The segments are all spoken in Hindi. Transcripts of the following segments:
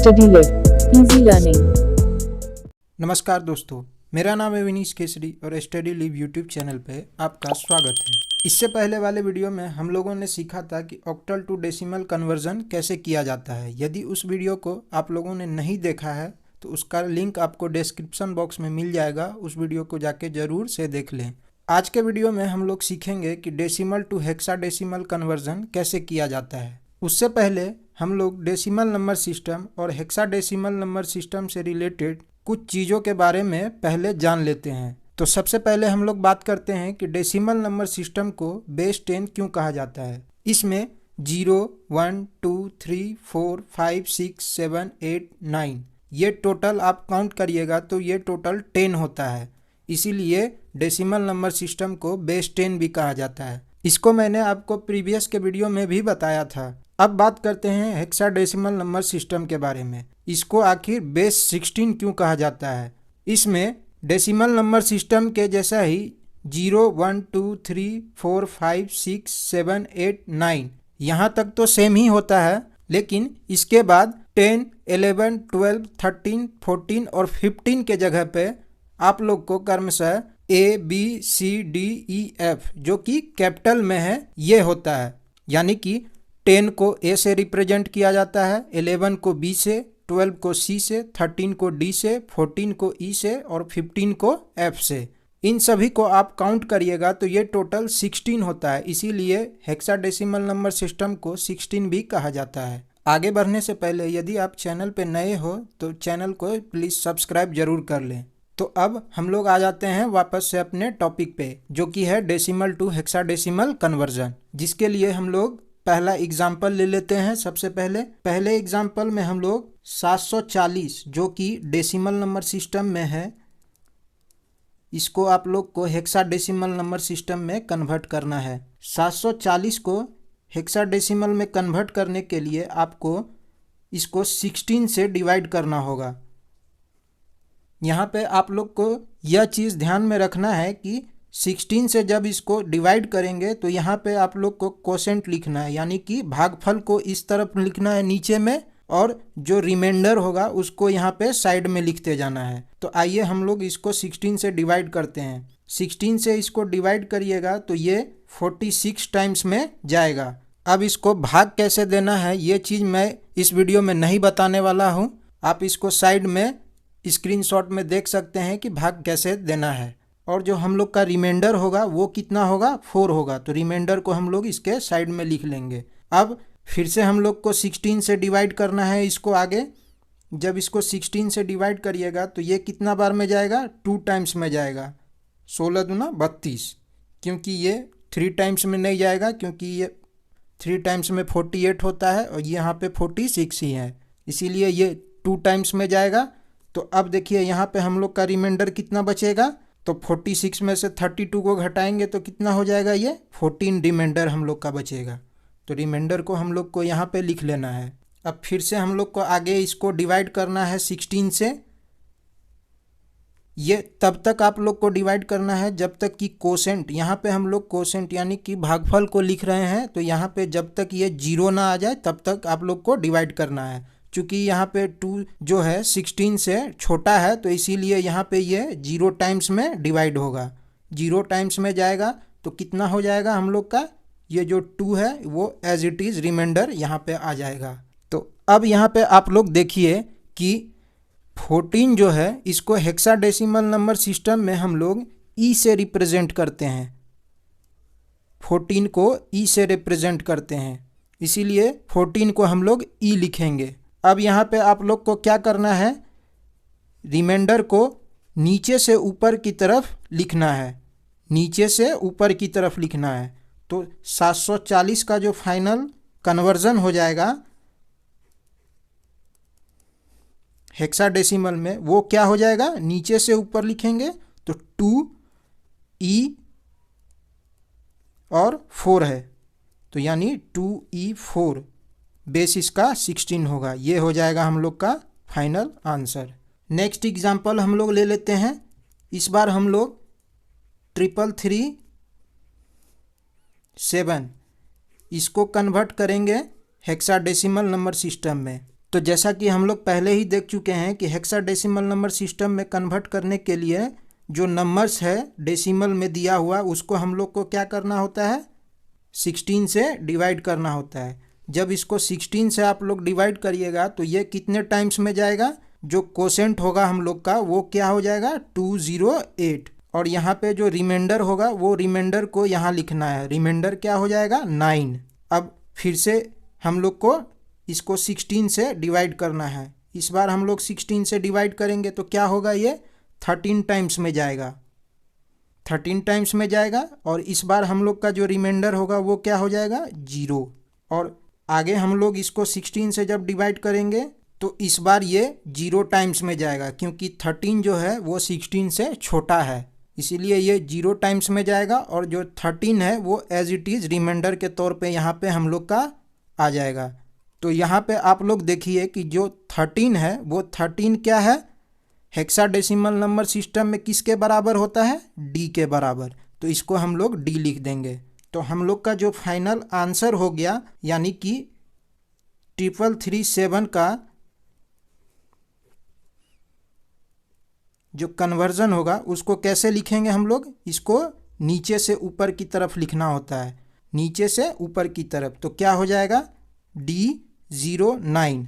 StudyLib Easy Learning। नमस्कार दोस्तों, मेरा नाम है विनीश केसरी और स्टडी लिव यूट्यूब चैनल पे आपका स्वागत है। इससे पहले वाले वीडियो में हम लोगों ने सीखा था कि ऑक्टल टू डेसिमल कन्वर्जन कैसे किया जाता है। यदि उस वीडियो को आप लोगों ने नहीं देखा है तो उसका लिंक आपको डिस्क्रिप्शन बॉक्स में मिल जाएगा, उस वीडियो को जाके ज़रूर से देख लें। आज के वीडियो में हम लोग सीखेंगे कि डेसिमल टू हेक्साडेसिमल कन्वर्जन कैसे किया जाता है। उससे पहले हम लोग डेसिमल नंबर सिस्टम और हेक्साडेसिमल नंबर सिस्टम से रिलेटेड कुछ चीज़ों के बारे में पहले जान लेते हैं। तो सबसे पहले हम लोग बात करते हैं कि डेसिमल नंबर सिस्टम को बेस 10 क्यों कहा जाता है। इसमें 0, 1, 2, 3, 4, 5, 6, 7, 8, 9 ये टोटल आप काउंट करिएगा तो ये टोटल 10 होता है। इसीलिए डेसिमल नंबर सिस्टम को बेस 10 भी कहा जाता है। इसको मैंने आपको प्रीवियस के वीडियो में भी बताया था। अब बात करते हैं हेक्साडेसिमल नंबर सिस्टम के बारे में। इसको आखिर बेस 16 क्यों कहा जाता है। इसमें डेसिमल नंबर सिस्टम के जैसा ही 0, 1, 2, 3, 4, 5, 6, 7, 8, 9 यहाँ तक तो सेम ही होता है, लेकिन इसके बाद 10, 11, 12, 13, 14 और 15 के जगह पे आप लोग को क्रमशः ABCDEF जो कि कैपिटल में है ये होता है। यानी कि 10 को A से रिप्रेजेंट किया जाता है, 11 को B से, 12 को C से, 13 को D से, 14 को E से और 15 को F से। इन सभी को आप काउंट करिएगा तो ये टोटल 16 होता है। इसीलिए हेक्साडेसिमल नंबर सिस्टम को 16 भी कहा जाता है। आगे बढ़ने से पहले यदि आप चैनल पे नए हो तो चैनल को प्लीज़ सब्सक्राइब जरूर कर लें। तो अब हम लोग आ जाते हैं वापस से अपने टॉपिक पे, जो कि है डेसिमल टू हेक्साडेसिमल कन्वर्जन, जिसके लिए हम लोग पहला एग्जाम्पल ले लेते हैं। सबसे पहले एग्जाम्पल में हम लोग 740 जो कि डेसिमल नंबर सिस्टम में है, इसको आप लोग को हेक्साडेसिमल नंबर सिस्टम में कन्वर्ट करना है। 740 को हेक्साडेसिमल में कन्वर्ट करने के लिए आपको इसको 16 से डिवाइड करना होगा। यहाँ पे आप लोग को यह चीज़ ध्यान में रखना है कि 16 से जब इसको डिवाइड करेंगे तो यहाँ पे आप लोग को कोसेंट लिखना है, यानी कि भागफल को इस तरफ लिखना है नीचे में, और जो रिमाइंडर होगा उसको यहाँ पे साइड में लिखते जाना है। तो आइए हम लोग इसको 16 से डिवाइड करते हैं। 16 से इसको डिवाइड करिएगा तो ये 46 टाइम्स में जाएगा। अब इसको भाग कैसे देना है ये चीज़ मैं इस वीडियो में नहीं बताने वाला हूँ। आप इसको साइड में स्क्रीनशॉट में देख सकते हैं कि भाग कैसे देना है। और जो हम लोग का रिमाइंडर होगा वो कितना होगा, 4 होगा। तो रिमाइंडर को हम लोग इसके साइड में लिख लेंगे। अब फिर से हम लोग को 16 से डिवाइड करना है इसको आगे। जब इसको 16 से डिवाइड करिएगा तो ये कितना बार में जाएगा, 2 टाइम्स में जाएगा। 16 दूना 32, क्योंकि ये 3 टाइम्स में नहीं जाएगा, क्योंकि ये 3 टाइम्स में 48 होता है और यहाँ पे 46 ही है, इसीलिए ये 2 टाइम्स में जाएगा। तो अब देखिए यहाँ पे हम लोग का रिमाइंडर कितना बचेगा, तो 46 में से 32 को घटाएंगे तो कितना हो जाएगा, ये 14 रिमाइंडर हम लोग का बचेगा। तो रिमाइंडर को हम लोग को यहाँ पे लिख लेना है। अब फिर से हम लोग को आगे इसको डिवाइड करना है 16 से। ये तब तक आप लोग को डिवाइड करना है जब तक कि कोसेंट, यहाँ पे हम लोग कोसेंट यानी कि भागफल को लिख रहे हैं, तो यहाँ पे जब तक ये 0 ना आ जाए तब तक आप लोग को डिवाइड करना है। चूँकि यहाँ पे 2 जो है 16 से छोटा है, तो इसीलिए यहाँ पे ये 0 टाइम्स में डिवाइड होगा। 0 टाइम्स में जाएगा तो कितना हो जाएगा हम लोग का, ये जो 2 है वो एज इट इज़ रिमाइंडर यहाँ पे आ जाएगा। तो अब यहाँ पे आप लोग देखिए कि 14 जो है इसको हेक्साडेसिमल नंबर सिस्टम में हम लोग ई से रिप्रेजेंट करते हैं। 14 को ई से रिप्रेजेंट करते हैं, इसीलिए 14 को हम लोग ई लिखेंगे। अब यहाँ पे आप लोग को क्या करना है, रिमाइंडर को नीचे से ऊपर की तरफ लिखना है, नीचे से ऊपर की तरफ लिखना है। तो 740 का जो फाइनल कन्वर्जन हो जाएगा हेक्साडेसिमल में वो क्या हो जाएगा, नीचे से ऊपर लिखेंगे तो 2E और 4 है, तो यानी 2E4 बेस इसका 16 होगा। ये हो जाएगा हम लोग का फाइनल आंसर। नेक्स्ट एग्जाम्पल हम लोग ले लेते हैं। इस बार हम लोग 333 7 इसको कन्वर्ट करेंगे हेक्साडेसिमल नंबर सिस्टम में। तो जैसा कि हम लोग पहले ही देख चुके हैं कि हेक्साडेसिमल नंबर सिस्टम में कन्वर्ट करने के लिए जो नंबर्स है डेसिमल में दिया हुआ उसको हम लोग को क्या करना होता है, 16 से डिवाइड करना होता है। जब इसको 16 से आप लोग डिवाइड करिएगा तो ये कितने टाइम्स में जाएगा, जो कोसेंट होगा हम लोग का वो क्या हो जाएगा 208, और यहाँ पे जो रिमाइंडर होगा वो रिमाइंडर को यहाँ लिखना है, रिमाइंडर क्या हो जाएगा 9। अब फिर से हम लोग को इसको 16 से डिवाइड करना है। इस बार हम लोग 16 से डिवाइड करेंगे तो क्या होगा, ये 13 टाइम्स में जाएगा, 13 टाइम्स में जाएगा। और इस बार हम लोग का जो रिमाइंडर होगा वो क्या हो जाएगा 0। और आगे हम लोग इसको 16 से जब डिवाइड करेंगे तो इस बार ये 0 टाइम्स में जाएगा, क्योंकि 13 जो है वो 16 से छोटा है, इसीलिए ये 0 टाइम्स में जाएगा। और जो 13 है वो एज इट इज़ रिमाइंडर के तौर पे यहाँ पे हम लोग का आ जाएगा। तो यहाँ पे आप लोग देखिए कि जो 13 है वो 13 क्या है, हेक्साडेसिमल नंबर सिस्टम में किसके बराबर होता है, डी के बराबर। तो इसको हम लोग डी लिख देंगे। तो हम लोग का जो फाइनल आंसर हो गया यानी कि 3337 का जो कन्वर्जन होगा उसको कैसे लिखेंगे हम लोग, इसको नीचे से ऊपर की तरफ लिखना होता है, नीचे से ऊपर की तरफ। तो क्या हो जाएगा D09,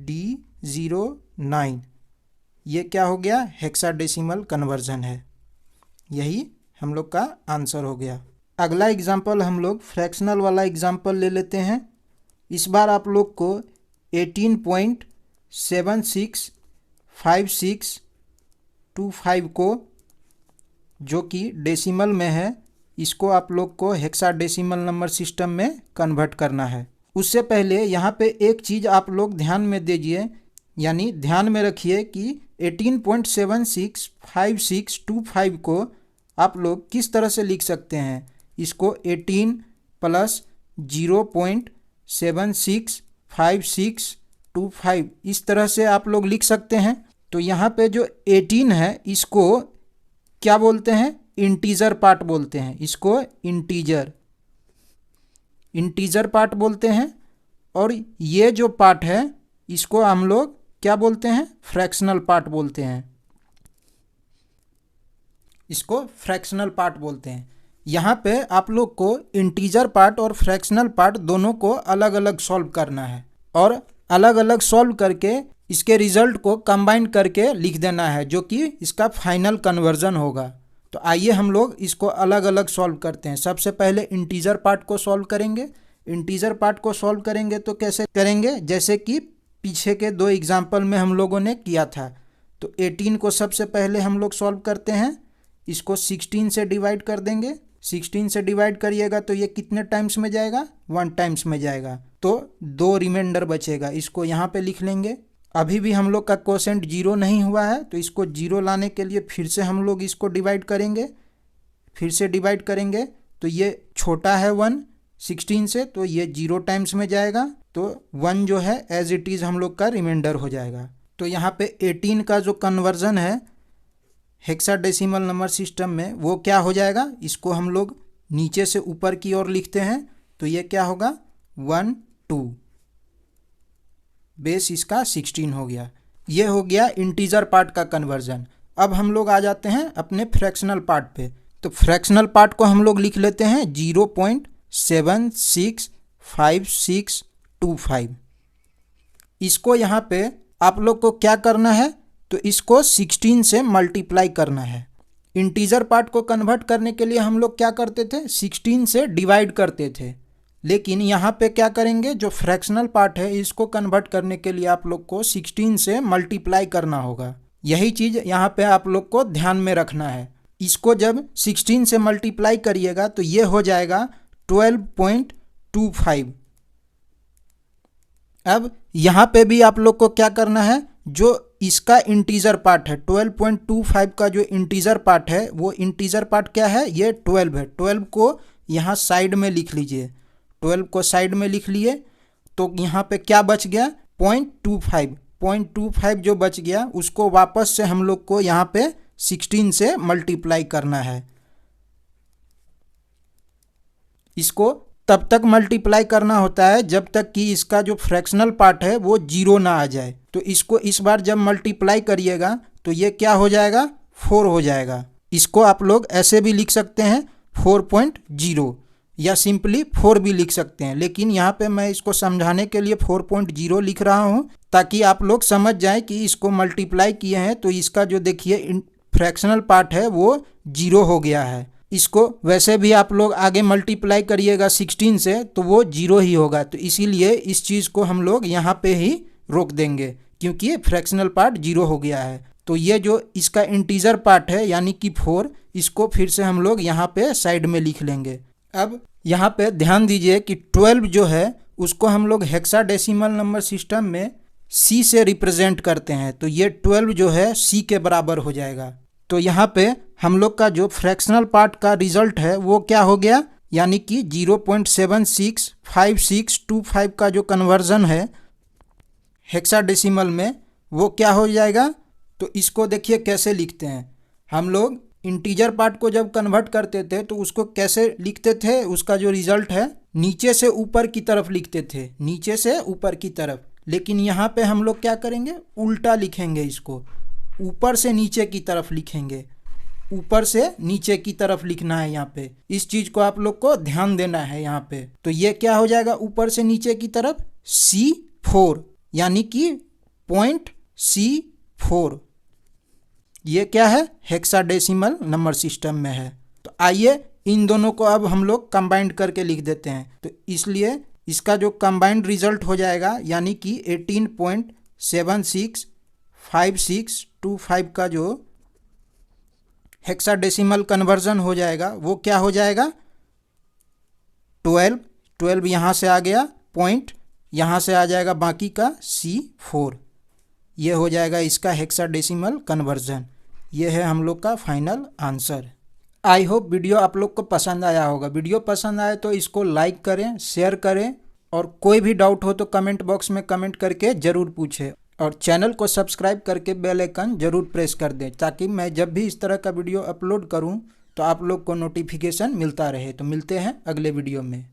D09, ये क्या हो गया, हेक्साडेसिमल कन्वर्जन है। यही हम लोग का आंसर हो गया। अगला एग्जाम्पल हम लोग फ्रैक्शनल वाला एग्जाम्पल ले लेते हैं। इस बार आप लोग को 18.765625 को, जो कि डेसिमल में है, इसको आप लोग को हेक्साडेसिमल नंबर सिस्टम में कन्वर्ट करना है। उससे पहले यहाँ पे एक चीज़ आप लोग ध्यान में दीजिए, यानी ध्यान में रखिए कि 18.765625 को आप लोग किस तरह से लिख सकते हैं। इसको 18 + 0.765625 इस तरह से आप लोग लिख सकते हैं। तो यहाँ पे जो 18 है इसको क्या बोलते हैं, इंटीजर पार्ट बोलते हैं, इसको इंटीजर पार्ट बोलते हैं। और ये जो पार्ट है इसको हम लोग क्या बोलते हैं, फ्रैक्शनल पार्ट बोलते हैं, इसको फ्रैक्शनल पार्ट बोलते हैं। यहाँ पे आप लोग को इंटीजर पार्ट और फ्रैक्शनल पार्ट दोनों को अलग अलग सॉल्व करना है, और अलग अलग सॉल्व करके इसके रिजल्ट को कंबाइन करके लिख देना है, जो कि इसका फाइनल कन्वर्जन होगा। तो आइए हम लोग इसको अलग अलग सॉल्व करते हैं। सबसे पहले इंटीजर पार्ट को सॉल्व करेंगे। इंटीजर पार्ट को सॉल्व करेंगे तो कैसे करेंगे, जैसे कि पीछे के 2 एग्जाम्पल में हम लोगों ने किया था। तो 18 को सबसे पहले हम लोग सॉल्व करते हैं, इसको 16 से डिवाइड कर देंगे। 16 से डिवाइड करिएगा तो ये कितने टाइम्स में जाएगा, 1 टाइम्स में जाएगा। तो 2 रिमाइंडर बचेगा, इसको यहाँ पे लिख लेंगे। अभी भी हम लोग का कोसेंट 0 नहीं हुआ है, तो इसको 0 लाने के लिए फिर से हम लोग इसको डिवाइड करेंगे। फिर से डिवाइड करेंगे तो ये छोटा है 1 16 से, तो ये 0 टाइम्स में जाएगा। तो 1 जो है एज इट इज़ हम लोग का रिमाइंडर हो जाएगा। तो यहाँ पे 18 का जो कन्वर्जन है हेक्साडेसिमल नंबर सिस्टम में वो क्या हो जाएगा, इसको हम लोग नीचे से ऊपर की ओर लिखते हैं। तो ये क्या होगा 1 2, बेस इसका 16 हो गया। ये हो गया इंटीजर पार्ट का कन्वर्जन। अब हम लोग आ जाते हैं अपने फ्रैक्शनल पार्ट पे। तो फ्रैक्शनल पार्ट को हम लोग लिख लेते हैं 0.765625। इसको यहाँ पे आप लोग को क्या करना है, तो इसको 16 से मल्टीप्लाई करना है। इंटीजर पार्ट को कन्वर्ट करने के लिए हम लोग क्या करते थे, 16 से डिवाइड करते थे। लेकिन यहाँ पे क्या करेंगे, जो फ्रैक्शनल पार्ट है इसको कन्वर्ट करने के लिए आप लोग को 16 से मल्टीप्लाई करना होगा। यही चीज़ यहाँ पे आप लोग को ध्यान में रखना है। इसको जब 16 से मल्टीप्लाई करिएगा तो ये हो जाएगा 12.25। अब यहाँ पे भी आप लोग को क्या करना है, जो इसका इंटीजर पार्ट है 12.25 का जो इंटीजर पार्ट है, वो इंटीजर पार्ट क्या है, ये 12 है। 12 को यहाँ साइड में लिख लीजिए, 12 को साइड में लिख लिए। तो यहाँ पे क्या बच गया 0.25 जो बच गया उसको वापस से हम लोग को यहाँ पे 16 से मल्टीप्लाई करना है। इसको तब तक मल्टीप्लाई करना होता है जब तक कि इसका जो फ्रैक्शनल पार्ट है वो 0 ना आ जाए। तो इसको इस बार जब मल्टीप्लाई करिएगा तो ये क्या हो जाएगा, 4 हो जाएगा। इसको आप लोग ऐसे भी लिख सकते हैं 4.0 या सिंपली 4 भी लिख सकते हैं, लेकिन यहाँ पे मैं इसको समझाने के लिए 4.0 लिख रहा हूँ ताकि आप लोग समझ जाएं कि इसको मल्टीप्लाई किए हैं तो इसका जो देखिए फ्रैक्शनल पार्ट है वो 0 हो गया है। इसको वैसे भी आप लोग आगे मल्टीप्लाई करिएगा 16 से तो वो 0 ही होगा। तो इसीलिए इस चीज़ को हम लोग यहाँ पे ही रोक देंगे क्योंकि फ्रैक्शनल पार्ट 0 हो गया है। तो ये जो इसका इंटीजर पार्ट है यानी कि 4, इसको फिर से हम लोग यहाँ पे साइड में लिख लेंगे। अब यहाँ पे ध्यान दीजिए कि 12 जो है उसको हम लोग हेक्साडेसिमल नंबर सिस्टम में C से रिप्रेजेंट करते हैं। तो ये 12 जो है C के बराबर हो जाएगा। तो यहाँ पे हम लोग का जो फ्रैक्शनल पार्ट का रिजल्ट है वो क्या हो गया, यानी कि 0.765625 का जो कन्वर्जन है हेक्साडेसिमल में वो क्या हो जाएगा। तो इसको देखिए कैसे लिखते हैं हम लोग। इंटीजर पार्ट को जब कन्वर्ट करते थे तो उसको कैसे लिखते थे, उसका जो रिजल्ट है नीचे से ऊपर की तरफ लिखते थे, नीचे से ऊपर की तरफ। लेकिन यहाँ पे हम लोग क्या करेंगे, उल्टा लिखेंगे, इसको ऊपर से नीचे की तरफ लिखेंगे। ऊपर से नीचे की तरफ लिखना है यहाँ पे। इस चीज को आप लोग को ध्यान देना है यहाँ पे। तो ये क्या हो जाएगा, ऊपर से नीचे की तरफ C4 यानी कि .C4। ये क्या है, हेक्साडेसिमल नंबर सिस्टम में है। तो आइए इन दोनों को अब हम लोग कंबाइंड करके लिख देते हैं। तो इसलिए इसका जो कंबाइंड रिजल्ट हो जाएगा यानी कि 18.765625 का जो हेक्साडेसिमल कन्वर्जन हो जाएगा वो क्या हो जाएगा, 12 यहाँ से आ गया, पॉइंट यहाँ से आ जाएगा बाकी का C4। ये हो जाएगा इसका हेक्साडेसिमल कन्वर्जन। ये है हम लोग का final answer. I hope video आप लोग को पसंद आया होगा। वीडियो पसंद आए तो इसको लाइक करें, शेयर करें, और कोई भी डाउट हो तो कमेंट बॉक्स में कमेंट करके ज़रूर पूछें। और चैनल को सब्सक्राइब करके बेल आइकन ज़रूर प्रेस कर दें ताकि मैं जब भी इस तरह का वीडियो अपलोड करूं तो आप लोग को नोटिफिकेशन मिलता रहे। तो मिलते हैं अगले वीडियो में।